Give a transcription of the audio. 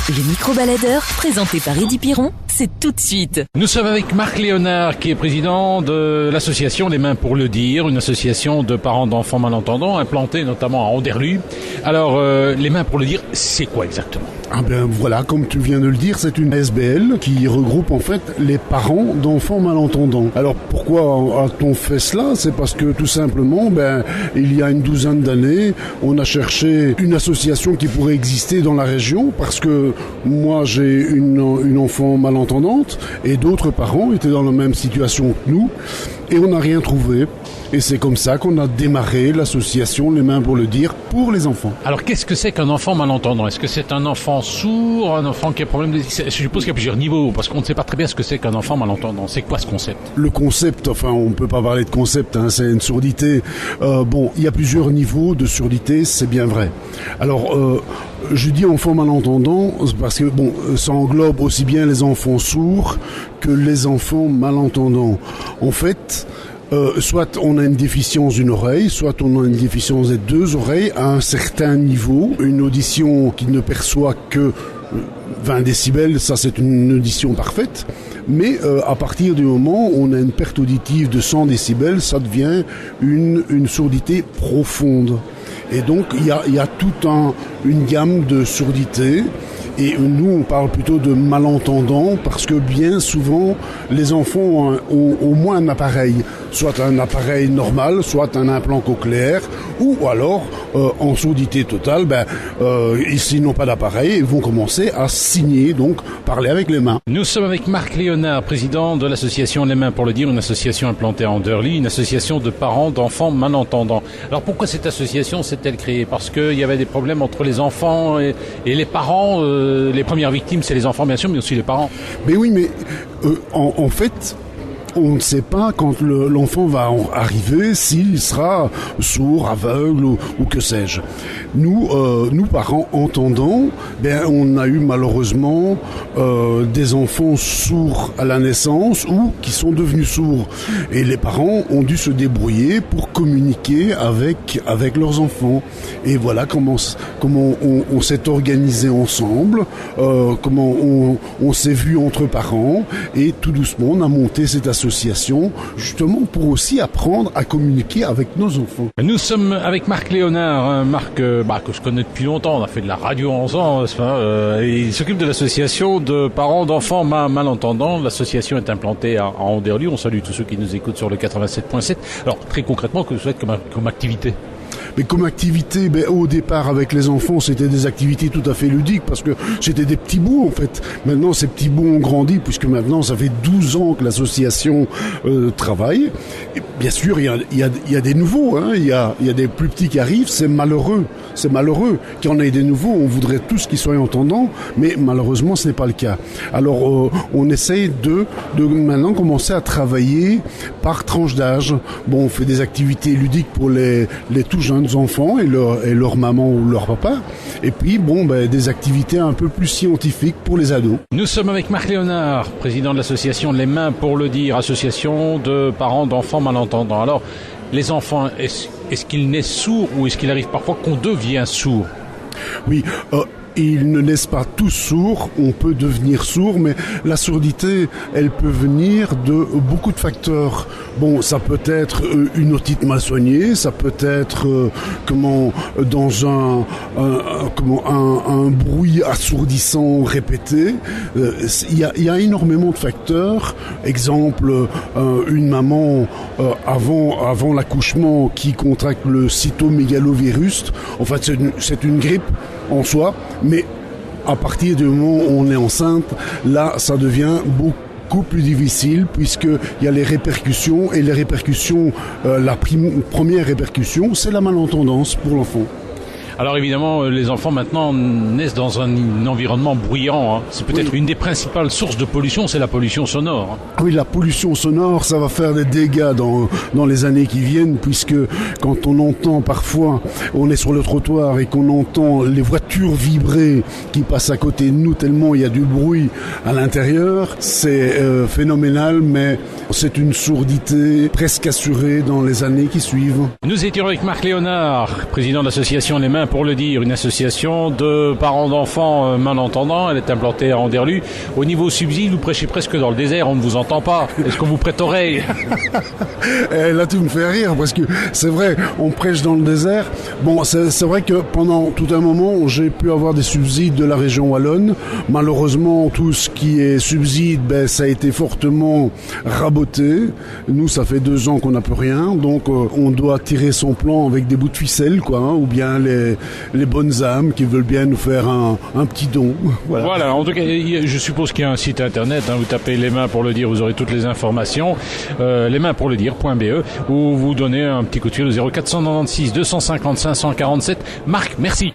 Le micro-baladeur, présenté par Eddy Piron, c'est tout de suite. Nous sommes avec Marc Léonard, qui est président de l'association Les Mains pour le Dire, une association de parents d'enfants malentendants, implantée notamment à Anderluy. Alors, Les Mains pour le Dire, c'est quoi exactement ? Ah ben voilà, comme tu viens de le dire, c'est une ASBL qui regroupe en fait les parents d'enfants malentendants. Alors pourquoi a-t-on fait cela ? C'est parce que tout simplement, il y a une douzaine d'années, on a cherché une association qui pourrait exister dans la région parce que moi j'ai une enfant malentendante et d'autres parents étaient dans la même situation que nous et on n'a rien trouvé. Et c'est comme ça qu'on a démarré l'association Les Mains pour le Dire pour les enfants. Alors qu'est-ce que c'est qu'un enfant malentendant ? Est-ce que c'est un enfant sourd, un enfant qui a problème de... Je suppose qu'il y a plusieurs niveaux, parce qu'on ne sait pas très bien ce que c'est qu'un enfant malentendant. C'est quoi ce concept ? Le concept, enfin on ne peut pas parler de concept, c'est une surdité. Il y a plusieurs niveaux de surdité, c'est bien vrai. Alors je dis enfant malentendant parce que ça englobe aussi bien les enfants sourds que les enfants malentendants. En fait... soit on a une déficience d'une oreille, soit on a une déficience des deux oreilles à un certain niveau. Une audition qui ne perçoit que 20 décibels, ça c'est une audition parfaite. Mais à partir du moment où on a une perte auditive de 100 décibels, ça devient une surdité profonde. Et donc il y a toute une gamme de surdité. Et nous, on parle plutôt de malentendants parce que bien souvent, les enfants ont au moins un appareil, soit un appareil normal, soit un implant cochléaire, ou alors, en surdité totale, s'ils n'ont pas d'appareil, ils vont commencer à signer, donc parler avec les mains. Nous sommes avec Marc Léonard, président de l'association Les Mains pour le Dire, une association implantée à Anderluy, une association de parents d'enfants malentendants. Alors pourquoi cette association s'est-elle créée ? Parce qu'il y avait des problèmes entre les enfants et les parents. Les premières victimes, c'est les enfants, bien sûr, mais aussi les parents. Mais oui, mais en fait... on ne sait pas quand l'enfant va arriver s'il sera sourd, aveugle ou que sais-je. Nous parents entendants, on a eu malheureusement des enfants sourds à la naissance ou qui sont devenus sourds. Et les parents ont dû se débrouiller pour communiquer avec leurs enfants. Et voilà comment on s'est organisé ensemble, comment on s'est vu entre parents et tout doucement on a monté cette association justement pour aussi apprendre à communiquer avec nos enfants. Nous sommes avec Marc Léonard, Marc que je connais depuis longtemps, on a fait de la radio ensemble, il s'occupe de l'association de parents d'enfants malentendants. L'association est implantée à Anderluy, on salue tous ceux qui nous écoutent sur le 87.7. Alors très concrètement, que vous faites comme activité ? Mais comme activité, au départ avec les enfants, c'était des activités tout à fait ludiques parce que c'était des petits bouts en fait. Maintenant, ces petits bouts ont grandi puisque maintenant, ça fait 12 ans que l'association travaille. Et bien sûr, il y a des nouveaux, il y a des plus petits qui arrivent. C'est malheureux qu'il y en ait des nouveaux. On voudrait tous qu'ils soient entendants, mais malheureusement, ce n'est pas le cas. Alors, on essaye de maintenant commencer à travailler par tranche d'âge. On fait des activités ludiques pour les tout jeunes enfants et leur maman ou leur papa. Et puis, des activités un peu plus scientifiques pour les ados. Nous sommes avec Marc Léonard, président de l'association Les Mains pour le Dire, association de parents d'enfants malentendants. Alors, les enfants, est-ce qu'ils naissent sourds ou est-ce qu'il arrive parfois qu'on devient sourd ? Oui, ils ne naissent pas tous sourds, on peut devenir sourd, mais la surdité, elle peut venir de beaucoup de facteurs. Ça peut être une otite mal soignée, ça peut être dans un bruit assourdissant répété. Il y a énormément de facteurs. Exemple, une maman avant l'accouchement qui contracte le cytomégalovirus. En fait, c'est une grippe en soi, mais à partir du moment où on est enceinte, là, ça devient beaucoup plus difficile puisqu'il y a les répercussions et les répercussions, la première répercussion, c'est la malentendance pour l'enfant. Alors évidemment, les enfants maintenant naissent dans un environnement bruyant. C'est peut-être une des principales sources de pollution, c'est la pollution sonore. Oui, la pollution sonore, ça va faire des dégâts dans les années qui viennent, puisque quand on entend parfois, on est sur le trottoir et qu'on entend les voitures vibrer qui passent à côté de nous tellement il y a du bruit à l'intérieur, c'est phénoménal, mais c'est une sourdité presque assurée dans les années qui suivent. Nous étions avec Marc Léonard, président de l'association Les Mains Mains pour le dire, une association de parents d'enfants malentendants. Elle est implantée à Anderlues. Au niveau subside, vous prêchez presque dans le désert, on ne vous entend pas. Est-ce qu'on vous prête oreille? Là, tu me fais rire parce que c'est vrai, on prêche dans le désert. Bon, c'est vrai que pendant tout un moment, j'ai pu avoir des subsides de la région wallonne. Malheureusement, tout ce qui est subside, ça a été fortement raboté. Nous, ça fait 2 ans qu'on n'a plus rien, donc on doit tirer son plan avec des bouts de ficelle, quoi, hein, ou bien les bonnes âmes qui veulent bien nous faire un petit don. Voilà, en tout cas, je suppose qu'il y a un site internet, hein, vous tapez Les Mains pour le dire, vous aurez toutes les informations, lesmainspourledire.be, ou vous donnez un petit coup de fil au 0496 250 547. Marc, merci.